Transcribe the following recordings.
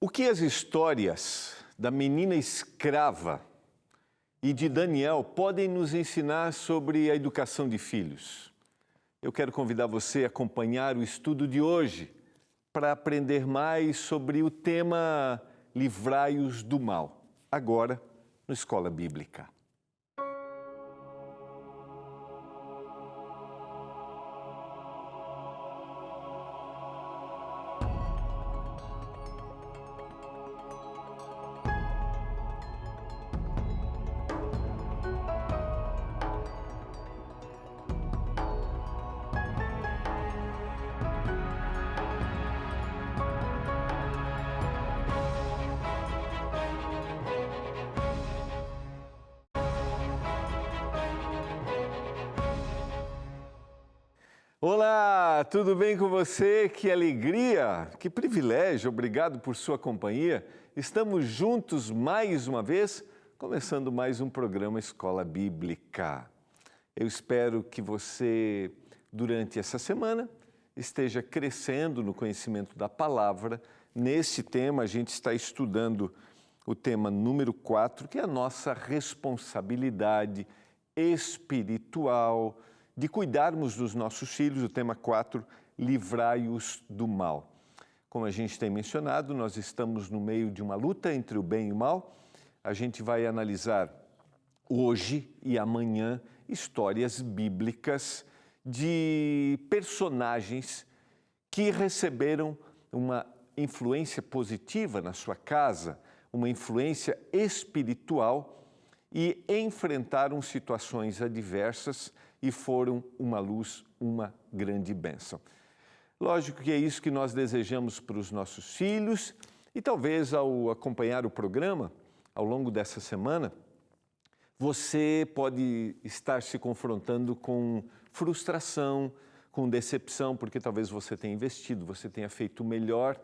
O que as histórias da menina escrava e de Daniel podem nos ensinar sobre a educação de filhos? Eu quero convidar você a acompanhar o estudo de hoje para aprender mais sobre o tema Livrai-os do Mal, agora no Escola Bíblica. Olá, tudo bem com você? Que alegria, que privilégio, obrigado por sua companhia. Estamos juntos mais uma vez, começando mais um programa Escola Bíblica. Eu espero que você, durante essa semana, esteja crescendo no conhecimento da palavra. Nesse tema, a gente está estudando o tema número 4, que é a nossa responsabilidade espiritual, de cuidarmos dos nossos filhos, o tema 4, livrai-os do mal. Como a gente tem mencionado, nós estamos no meio de uma luta entre o bem e o mal. A gente vai analisar hoje e amanhã histórias bíblicas de personagens que receberam uma influência positiva na sua casa, uma influência espiritual e enfrentaram situações adversas e foram uma luz, uma grande bênção. Lógico que é isso que nós desejamos para os nossos filhos e talvez ao acompanhar o programa, ao longo dessa semana, você pode estar se confrontando com frustração, com decepção, porque talvez você tenha investido, você tenha feito o melhor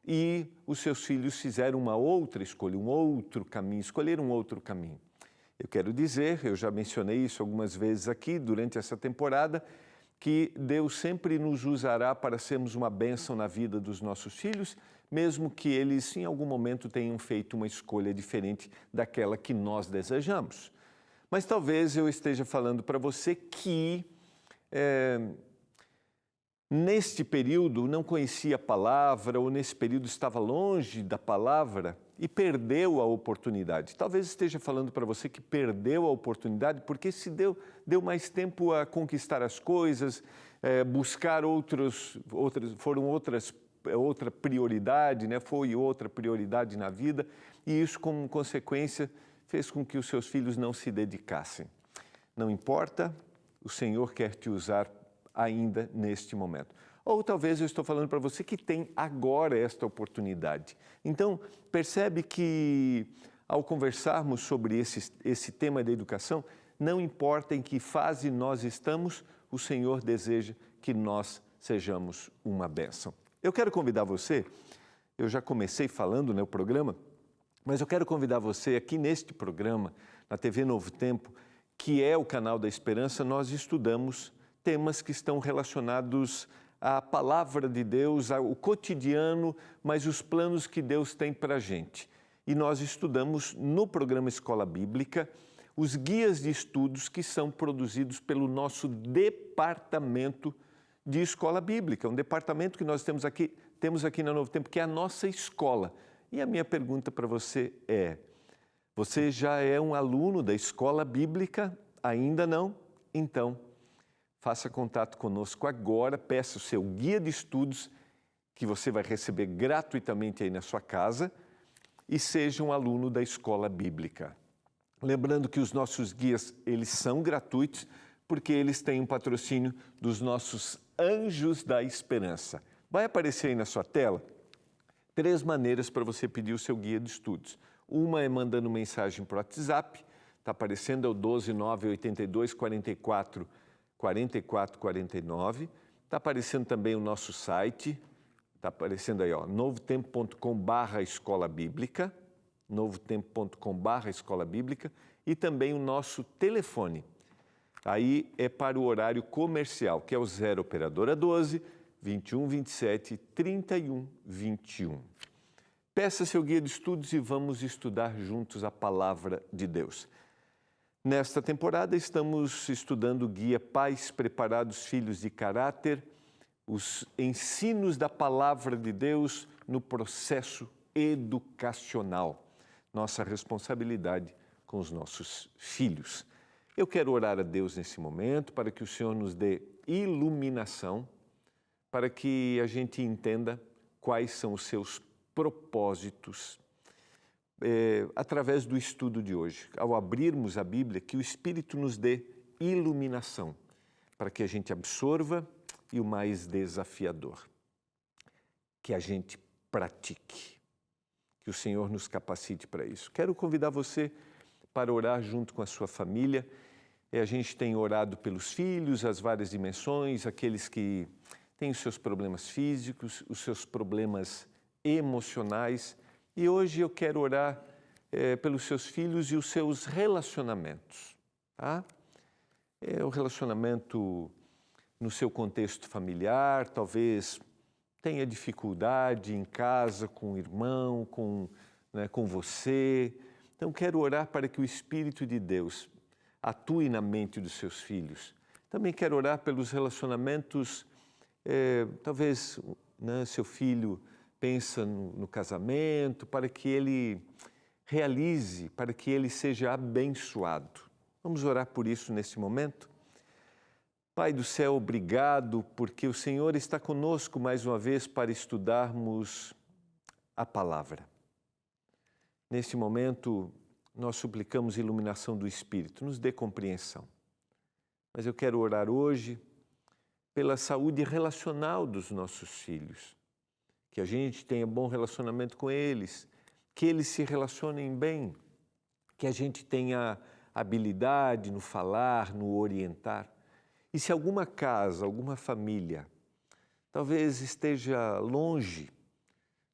e os seus filhos fizeram uma outra escolha, um outro caminho, escolheram um outro caminho. Eu quero dizer, eu já mencionei isso algumas vezes aqui durante essa temporada, que Deus sempre nos usará para sermos uma bênção na vida dos nossos filhos, mesmo que eles em algum momento tenham feito uma escolha diferente daquela que nós desejamos. Mas talvez eu esteja falando para você que neste período não conhecia a palavra ou nesse período estava longe da palavra e perdeu a oportunidade. Talvez esteja falando para você que perdeu a oportunidade porque se deu mais tempo a conquistar as coisas, buscar outra prioridade, né? Foi outra prioridade na vida e isso, como consequência, fez com que os seus filhos não se dedicassem. Não importa, o Senhor quer te usar ainda neste momento. Ou talvez eu estou falando para você que tem agora esta oportunidade. Então, percebe que ao conversarmos sobre esse tema da educação, não importa em que fase nós estamos, o Senhor deseja que nós sejamos uma bênção. Eu quero convidar você, eu já comecei falando no programa, mas eu quero convidar você aqui neste programa, na TV Novo Tempo, que é o canal da Esperança, nós estudamos temas que estão relacionados à palavra de Deus, ao cotidiano, mas os planos que Deus tem para a gente. E nós estudamos no programa Escola Bíblica os guias de estudos que são produzidos pelo nosso departamento de Escola Bíblica, um departamento que nós temos aqui na Novo Tempo, que é a nossa escola. E a minha pergunta para você é, você já é um aluno da Escola Bíblica? Ainda não? Então, faça contato conosco agora, peça o seu guia de estudos, que você vai receber gratuitamente aí na sua casa, e seja um aluno da Escola Bíblica. Lembrando que os nossos guias, eles são gratuitos, porque eles têm um patrocínio dos nossos Anjos da Esperança. Vai aparecer aí na sua tela 3 maneiras para você pedir o seu guia de estudos. Uma é mandando mensagem para o WhatsApp, está aparecendo, é o 1298244 4449, está aparecendo também o nosso site, está aparecendo aí, ó, novotempo.com/escola bíblica, novotempo.com/escola bíblica e também o nosso telefone. Aí é para o horário comercial, que é o 0 operadora 12 21 27 31 21. Peça seu guia de estudos e vamos estudar juntos a Palavra de Deus. Nesta temporada estamos estudando o guia Pais Preparados, Filhos de Caráter, os ensinos da Palavra de Deus no processo educacional, nossa responsabilidade com os nossos filhos. Eu quero orar a Deus nesse momento para que o Senhor nos dê iluminação, para que a gente entenda quais são os seus propósitos através do estudo de hoje. Ao abrirmos a Bíblia, que o Espírito nos dê iluminação para que a gente absorva e o mais desafiador, que a gente pratique, que o Senhor nos capacite para isso. Quero convidar você para orar junto com a sua família. A gente tem orado pelos filhos, as várias dimensões, aqueles que têm os seus problemas físicos, os seus problemas emocionais. E hoje eu quero orar pelos seus filhos e os seus relacionamentos, tá? O relacionamento no seu contexto familiar, talvez tenha dificuldade em casa, com o irmão, com você. Então, quero orar para que o Espírito de Deus atue na mente dos seus filhos. Também quero orar pelos relacionamentos, talvez seu filho pensa no casamento, para que ele realize, para que ele seja abençoado. Vamos orar por isso nesse momento? Pai do céu, obrigado, porque o Senhor está conosco mais uma vez para estudarmos a palavra. Nesse momento, nós suplicamos iluminação do Espírito, nos dê compreensão. Mas eu quero orar hoje pela saúde relacional dos nossos filhos, que a gente tenha bom relacionamento com eles, que eles se relacionem bem, que a gente tenha habilidade no falar, no orientar. E se alguma casa, alguma família, talvez esteja longe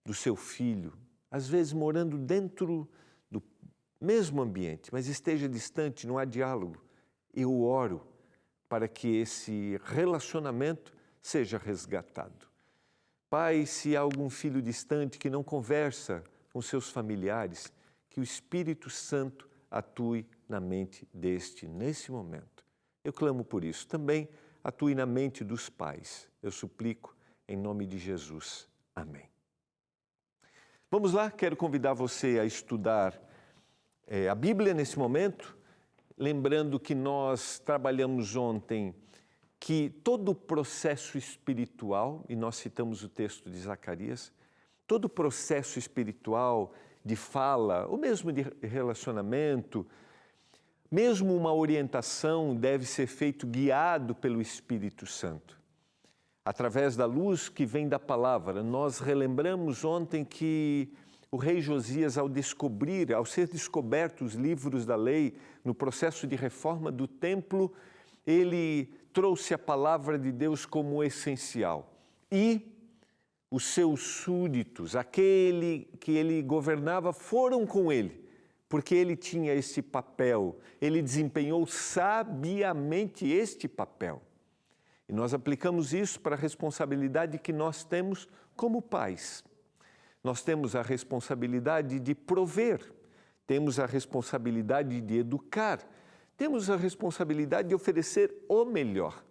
do seu filho, às vezes morando dentro do mesmo ambiente, mas esteja distante, não há diálogo, eu oro para que esse relacionamento seja resgatado. Pai, se há algum filho distante que não conversa com seus familiares, que o Espírito Santo atue na mente deste nesse momento. Eu clamo por isso. Também atue na mente dos pais. Eu suplico em nome de Jesus. Amém. Vamos lá, quero convidar você a estudar a Bíblia nesse momento, lembrando que nós trabalhamos ontem que todo o processo espiritual, e nós citamos o texto de Zacarias, todo o processo espiritual de fala, ou mesmo de relacionamento, mesmo uma orientação deve ser feito guiado pelo Espírito Santo. Através da luz que vem da palavra, nós relembramos ontem que o rei Josias, ao ser descobertos os livros da lei, no processo de reforma do templo, ele trouxe a palavra de Deus como essencial. E os seus súditos, aquele que ele governava, foram com ele, porque ele tinha esse papel, ele desempenhou sabiamente este papel. E nós aplicamos isso para a responsabilidade que nós temos como pais. Nós temos a responsabilidade de prover, temos a responsabilidade de educar, temos a responsabilidade de oferecer o melhor.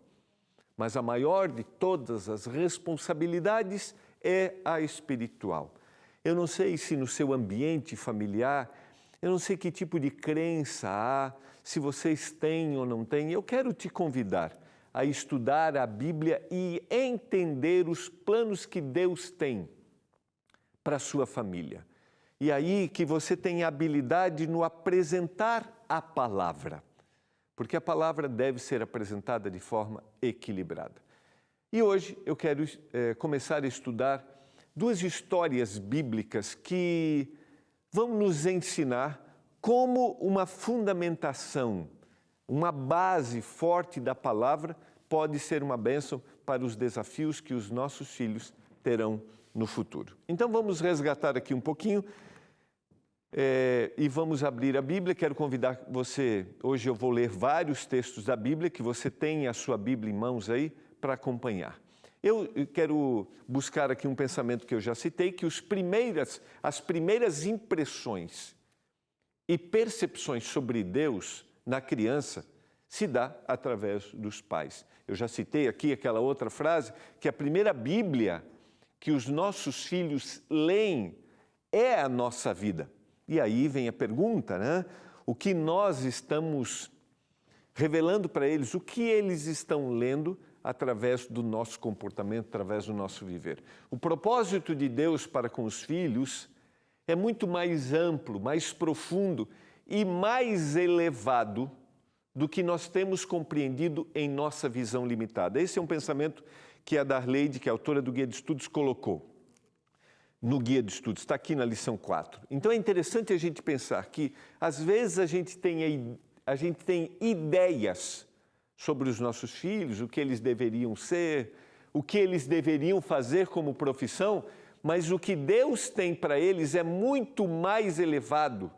Mas a maior de todas as responsabilidades é a espiritual. Eu não sei se no seu ambiente familiar, eu não sei que tipo de crença há, se vocês têm ou não têm. Eu quero te convidar a estudar a Bíblia e entender os planos que Deus tem para a sua família. E aí que você tenha habilidade no apresentar a palavra, porque a palavra deve ser apresentada de forma equilibrada. E hoje eu quero começar a estudar duas histórias bíblicas que vão nos ensinar como uma fundamentação, uma base forte da palavra pode ser uma bênção para os desafios que os nossos filhos terão no futuro. Então vamos resgatar aqui um pouquinho e vamos abrir a Bíblia. Quero convidar você, hoje eu vou ler vários textos da Bíblia, que você tenha a sua Bíblia em mãos aí para acompanhar. Eu quero buscar aqui um pensamento que eu já citei, que as primeiras impressões e percepções sobre Deus na criança se dá através dos pais. Eu já citei aqui aquela outra frase, que a primeira Bíblia que os nossos filhos leem é a nossa vida. E aí vem a pergunta, né? O que nós estamos revelando para eles, o que eles estão lendo através do nosso comportamento, através do nosso viver. O propósito de Deus para com os filhos é muito mais amplo, mais profundo e mais elevado do que nós temos compreendido em nossa visão limitada. Esse é um pensamento que a Darleide, que é a autora do Guia de Estudos, colocou no Guia de Estudos, está aqui na lição 4. Então é interessante a gente pensar que, às vezes, a gente tem ideias sobre os nossos filhos, o que eles deveriam ser, o que eles deveriam fazer como profissão, mas o que Deus tem para eles é muito mais elevado,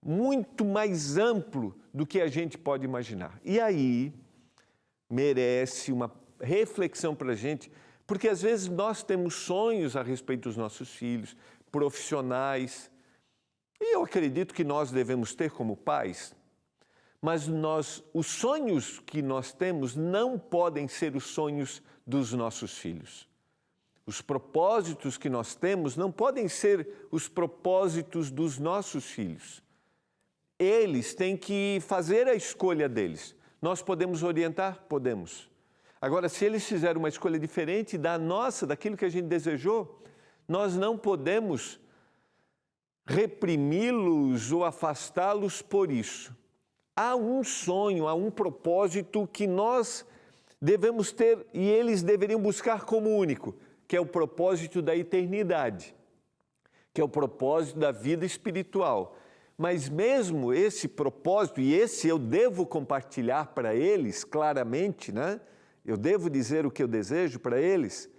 muito mais amplo do que a gente pode imaginar. E aí merece uma reflexão para a gente, porque às vezes nós temos sonhos a respeito dos nossos filhos, profissionais, e eu acredito que nós devemos ter como pais, mas os sonhos que nós temos não podem ser os sonhos dos nossos filhos. Os propósitos que nós temos não podem ser os propósitos dos nossos filhos. Eles têm que fazer a escolha deles. Nós podemos orientar? Podemos. Agora, se eles fizerem uma escolha diferente da nossa, daquilo que a gente desejou, nós não podemos reprimi-los ou afastá-los por isso. Há um sonho, há um propósito que nós devemos ter e eles deveriam buscar como único, que é o propósito da eternidade, que é o propósito da vida espiritual. Mas mesmo esse propósito, e esse eu devo compartilhar para eles claramente, né? Eu devo dizer o que eu desejo para eles,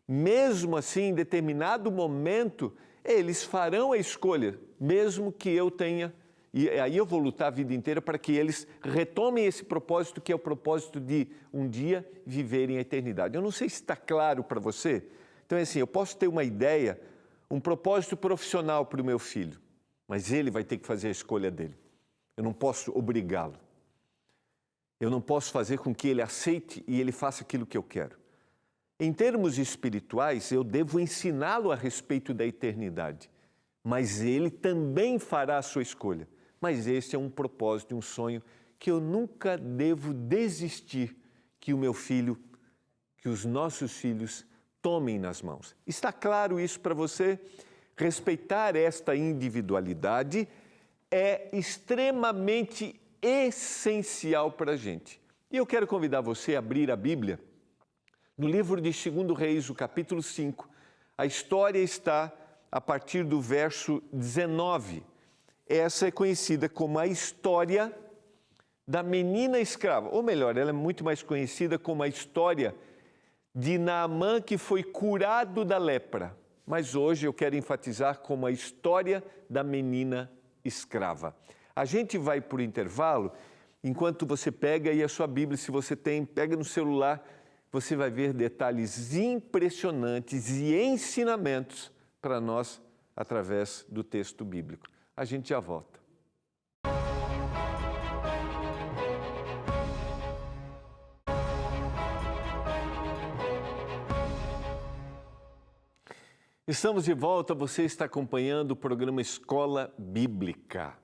mesmo assim, em determinado momento, eles farão a escolha, mesmo que eu tenha. E aí eu vou lutar a vida inteira para que eles retomem esse propósito, que é o propósito de um dia viverem a eternidade. Eu não sei se está claro para você. Então é assim, eu posso ter uma ideia, um propósito profissional para o meu filho, mas ele vai ter que fazer a escolha dele. Eu não posso obrigá-lo. Eu não posso fazer com que ele aceite e ele faça aquilo que eu quero. Em termos espirituais, eu devo ensiná-lo a respeito da eternidade, mas ele também fará a sua escolha. Mas esse é um propósito, um sonho que eu nunca devo desistir que o meu filho, que os nossos filhos tomem nas mãos. Está claro isso para você? Respeitar esta individualidade é extremamente essencial para a gente. E eu quero convidar você a abrir a Bíblia no livro de 2 Reis, o capítulo 5. A história está a partir do verso 19. Essa é conhecida como a história da menina escrava, ou melhor, ela é muito mais conhecida como a história de Naamã, que foi curado da lepra. Mas hoje eu quero enfatizar como a história da menina escrava. A gente vai por intervalo, enquanto você pega aí a sua Bíblia, se você tem, pega no celular, você vai ver detalhes impressionantes e ensinamentos para nós através do texto bíblico. A gente já volta. Estamos de volta, você está acompanhando o programa Escola Bíblica.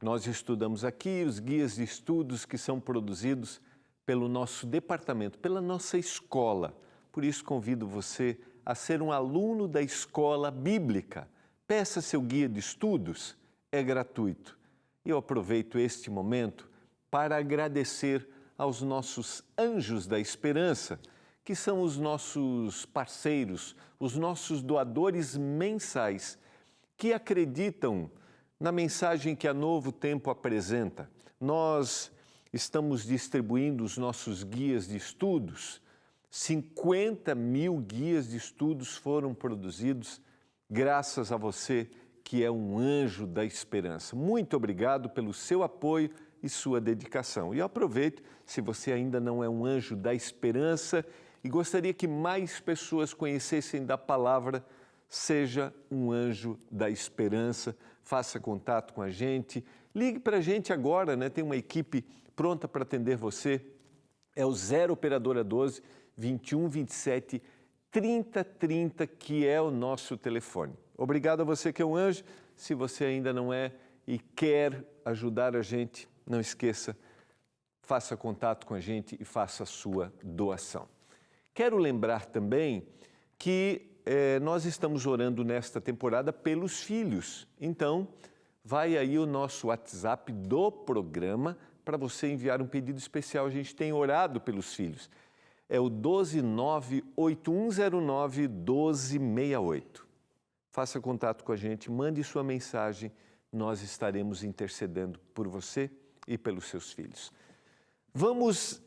Nós estudamos aqui os guias de estudos que são produzidos pelo nosso departamento, pela nossa escola. Por isso convido você a ser um aluno da Escola Bíblica. Peça seu guia de estudos, é gratuito. E eu aproveito este momento para agradecer aos nossos anjos da esperança, que são os nossos parceiros, os nossos doadores mensais, que acreditam na mensagem que a Novo Tempo apresenta. Nós estamos distribuindo os nossos guias de estudos. 50 mil guias de estudos foram produzidos graças a você, que é um anjo da esperança. Muito obrigado pelo seu apoio e sua dedicação. E eu aproveito, se você ainda não é um anjo da esperança, e gostaria que mais pessoas conhecessem da palavra. Seja um anjo da esperança, faça contato com a gente, ligue para a gente agora, né? Tem uma equipe pronta para atender você. É o 0 Operadora 12 21 27 30 30, que é o nosso telefone. Obrigado a você que é um anjo. Se você ainda não é e quer ajudar a gente, não esqueça, faça contato com a gente e faça a sua doação. Quero lembrar também que nós estamos orando nesta temporada pelos filhos. Então, vai aí o nosso WhatsApp do programa para você enviar um pedido especial. A gente tem orado pelos filhos. É o 12981091268. Faça contato com a gente, mande sua mensagem, nós estaremos intercedendo por você e pelos seus filhos. Vamos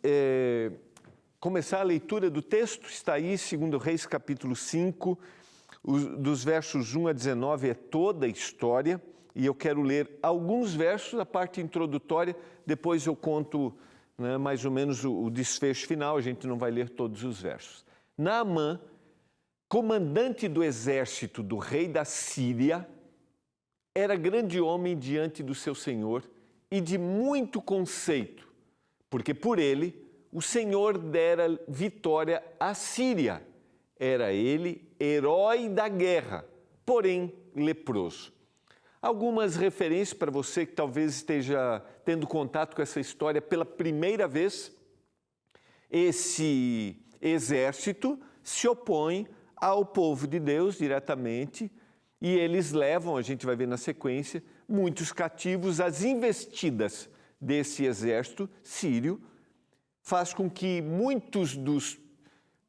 começar a leitura do texto, está aí, 2 Reis, capítulo 5, dos versos 1 a 19, é toda a história, e eu quero ler alguns versos, a parte introdutória, depois eu conto, né, mais ou menos o desfecho final, a gente não vai ler todos os versos. Naamã, comandante do exército do rei da Síria, era grande homem diante do seu senhor e de muito conceito, porque por ele o Senhor dera vitória à Síria. Era ele herói da guerra, porém leproso. Algumas referências para você que talvez esteja tendo contato com essa história pela primeira vez. Esse exército se opõe ao povo de Deus diretamente e eles levam, a gente vai ver na sequência, muitos cativos. As investidas desse exército sírio faz com que muitos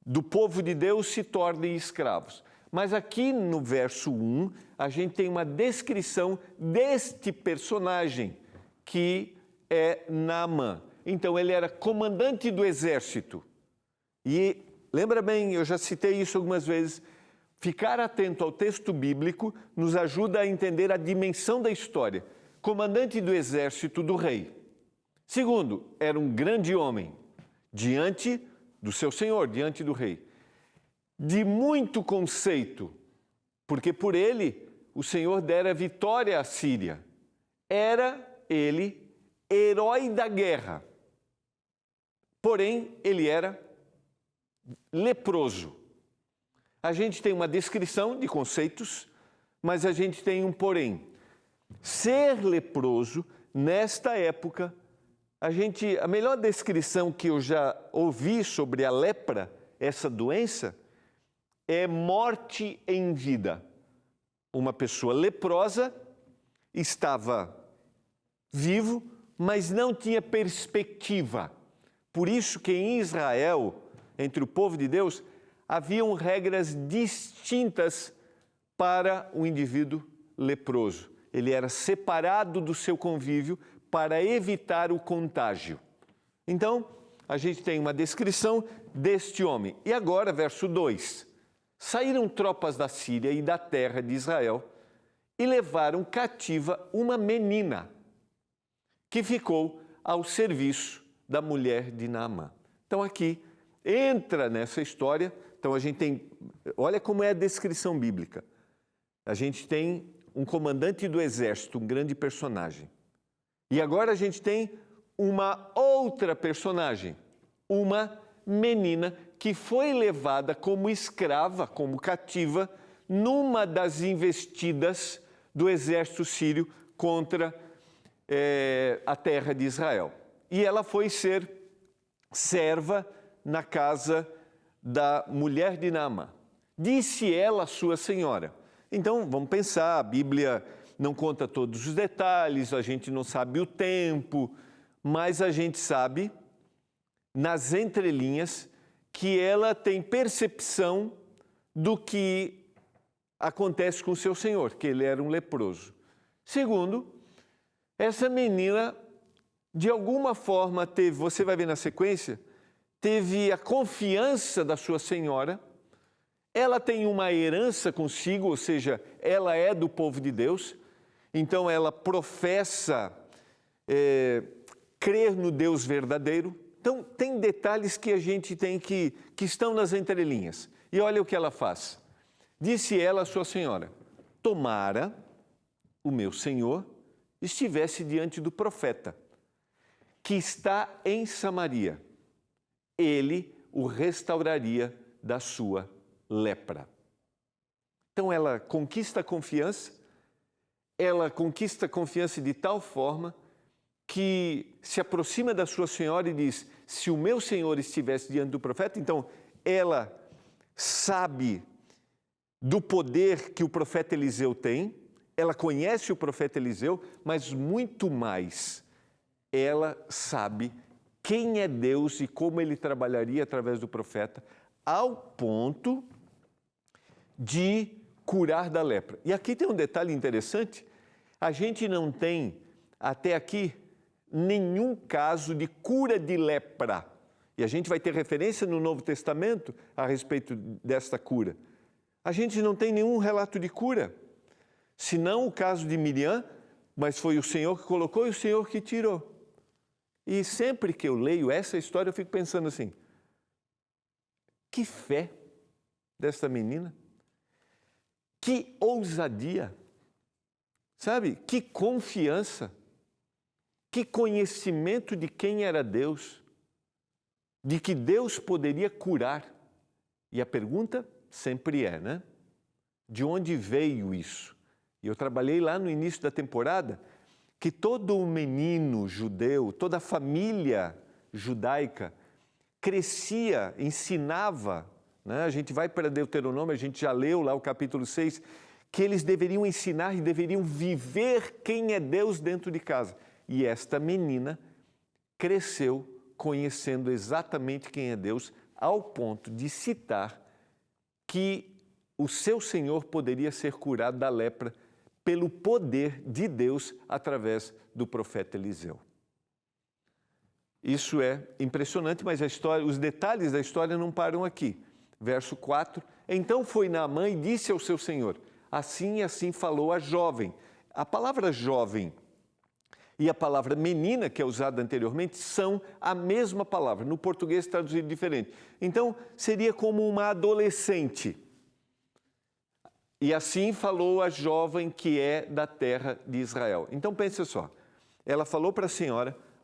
do povo de Deus se tornem escravos. Mas aqui no verso 1, a gente tem uma descrição deste personagem, que é Naamã. Então, ele era comandante do exército. E, lembra bem, eu já citei isso algumas vezes, ficar atento ao texto bíblico nos ajuda a entender a dimensão da história. Comandante do exército do rei. Segundo, era um grande homem, diante do seu senhor, diante do rei. De muito conceito, porque por ele o Senhor dera vitória à Síria. Era ele herói da guerra. Porém, ele era leproso. A gente tem uma descrição de conceitos, mas a gente tem um porém. Ser leproso, nesta época, a melhor descrição que eu já ouvi sobre a lepra, essa doença, é morte em vida. Uma pessoa leprosa estava vivo, mas não tinha perspectiva. Por isso que em Israel, entre o povo de Deus, haviam regras distintas para o indivíduo leproso. Ele era separado do seu convívio para evitar o contágio. Então, a gente tem uma descrição deste homem. E agora, verso 2. Saíram tropas da Síria e da terra de Israel e levaram cativa uma menina que ficou ao serviço da mulher de Naamã. Então, aqui, entra nessa história. Então, a gente tem... Olha como é a descrição bíblica. A gente tem um comandante do exército, um grande personagem. E agora a gente tem uma outra personagem, uma menina que foi levada como escrava, como cativa, numa das investidas do exército sírio contra a terra de Israel. E ela foi ser serva na casa da mulher de Naamã. Disse ela à sua senhora. Então, vamos pensar, a Bíblia não conta todos os detalhes, a gente não sabe o tempo, mas a gente sabe, nas entrelinhas, que ela tem percepção do que acontece com o seu senhor, que ele era um leproso. Segundo, essa menina, de alguma forma, teve, você vai ver na sequência, teve a confiança da sua senhora. Ela tem uma herança consigo, ou seja, ela é do povo de Deus, então ela professa crer no Deus verdadeiro, Então, tem detalhes que a gente tem que estão nas entrelinhas. E olha o que ela faz. Disse ela à sua senhora: tomara o meu senhor estivesse diante do profeta, que está em Samaria. Ele o restauraria da sua lepra. Então, ela conquista a confiança de tal forma que se aproxima da sua senhora e diz: se o meu senhor estivesse diante do profeta, então ela sabe do poder que o profeta Eliseu tem, ela conhece o profeta Eliseu, mas muito mais, ela sabe quem é Deus e como ele trabalharia através do profeta, ao ponto de curar da lepra. E aqui tem um detalhe interessante: a gente não tem, até aqui, nenhum caso de cura de lepra. E a gente vai ter referência no Novo Testamento a respeito desta cura. A gente não tem nenhum relato de cura, senão o caso de Miriam, mas foi o Senhor que colocou e o Senhor que tirou. E sempre que eu leio essa história, eu fico pensando assim: que fé desta menina, que ousadia, sabe? Que confiança, que conhecimento de quem era Deus, de que Deus poderia curar. E a pergunta sempre é, né? De onde veio isso? E eu trabalhei lá no início da temporada que todo menino judeu, toda a família judaica crescia, ensinava, né? A gente vai para Deuteronômio, a gente já leu lá o capítulo 6, que eles deveriam ensinar e deveriam viver quem é Deus dentro de casa. E esta menina cresceu conhecendo exatamente quem é Deus, ao ponto de citar que o seu Senhor poderia ser curado da lepra pelo poder de Deus através do profeta Eliseu. Isso é impressionante, mas a história, os detalhes da história não param aqui. Verso 4, então foi Naamã e disse ao seu senhor: assim e assim falou a jovem. A palavra jovem e a palavra menina, que é usada anteriormente, são a mesma palavra, no português traduzido diferente. Então, seria como uma adolescente. E assim falou a jovem que é da terra de Israel. Então, pense só, ela falou para a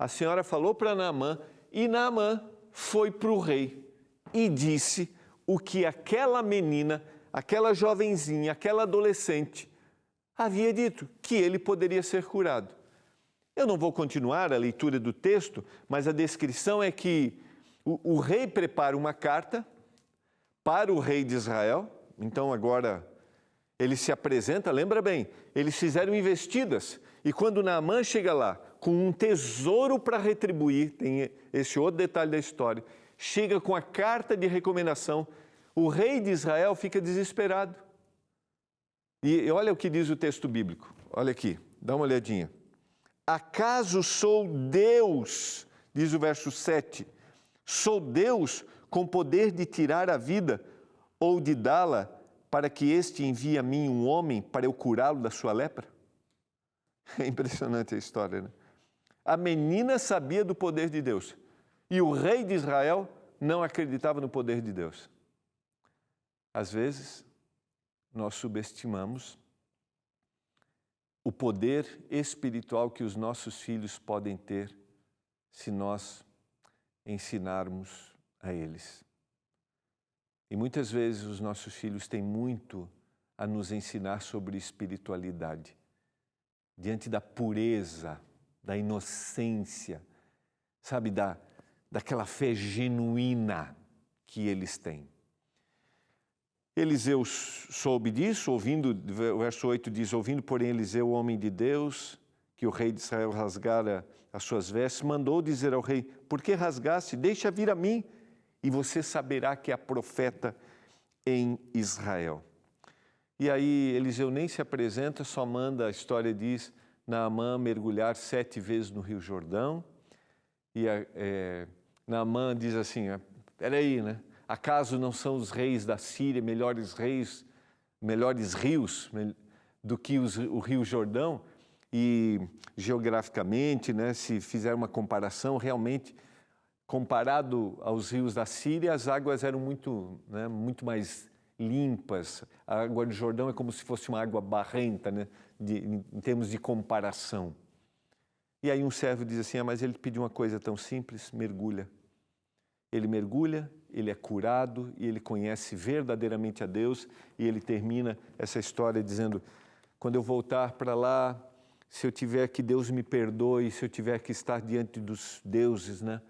senhora falou para Naamã, e Naamã foi para o rei e disse o que aquela menina, aquela jovenzinha, aquela adolescente havia dito, que ele poderia ser curado. Eu não vou continuar a leitura do texto, mas a descrição é que o rei prepara uma carta para o rei de Israel. Então agora ele se apresenta, lembra bem, eles fizeram investidas, e quando Naamã chega lá com um tesouro para retribuir, tem esse outro detalhe da história, chega com a carta de recomendação, o rei de Israel fica desesperado. E olha o que diz o texto bíblico, olha aqui, dá uma olhadinha. Acaso sou Deus, diz o verso 7, sou Deus com poder de tirar a vida ou de dá-la, para que este envie a mim um homem para eu curá-lo da sua lepra? É impressionante a história, né? A menina sabia do poder de Deus e o rei de Israel não acreditava no poder de Deus. Às vezes, nós subestimamos o poder espiritual que os nossos filhos podem ter se nós ensinarmos a eles. E muitas vezes os nossos filhos têm muito a nos ensinar sobre espiritualidade, diante da pureza, da inocência, sabe, daquela fé genuína que eles têm. Eliseu soube disso, ouvindo, o verso 8 diz, ouvindo, porém, Eliseu, o homem de Deus, que o rei de Israel rasgara as suas vestes, mandou dizer ao rei, por que rasgaste? Deixa vir a mim, e você saberá que há profeta em Israel. E aí Eliseu nem se apresenta, só manda, a história diz, Naamã mergulhar 7 vezes no Rio Jordão. E Naamã diz assim, peraí, né? Acaso não são os reis da Síria melhores rios do que o Rio Jordão? E geograficamente, né, se fizer uma comparação, realmente comparado aos rios da Síria, as águas eram muito mais limpas. A água do Jordão é como se fosse uma água barrenta, né, em termos de comparação. E aí um servo diz assim, mas ele pediu uma coisa tão simples, mergulha. Ele mergulha, ele é curado e ele conhece verdadeiramente a Deus, e ele termina essa história dizendo, quando eu voltar para lá, se eu tiver que Deus me perdoe, se eu tiver que estar diante dos deuses, né?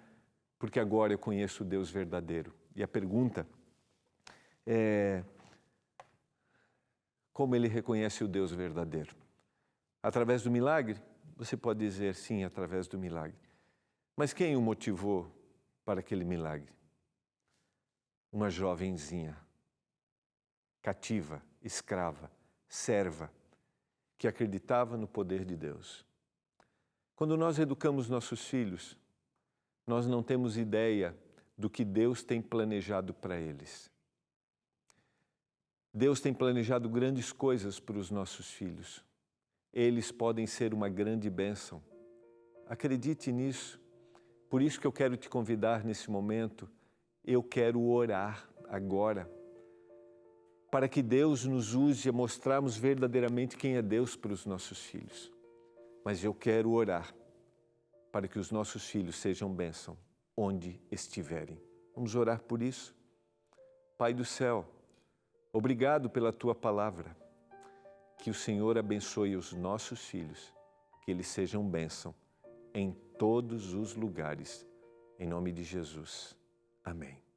Porque agora eu conheço o Deus verdadeiro. E a pergunta é, como ele reconhece o Deus verdadeiro? Através do milagre? Você pode dizer sim, através do milagre. Mas quem o motivou para aquele milagre? Uma jovenzinha, cativa, escrava, serva, que acreditava no poder de Deus. Quando nós educamos nossos filhos, nós não temos ideia do que Deus tem planejado para eles. Deus tem planejado grandes coisas para os nossos filhos. Eles podem ser uma grande bênção. Acredite nisso. Por isso que eu quero te convidar nesse momento. Eu quero orar agora para que Deus nos use a mostrarmos verdadeiramente quem é Deus para os nossos filhos. Mas eu quero orar para que os nossos filhos sejam bênção onde estiverem. Vamos orar por isso? Pai do céu, obrigado pela Tua palavra. Que o Senhor abençoe os nossos filhos, que eles sejam bênção em todos os lugares. Em nome de Jesus. Amém.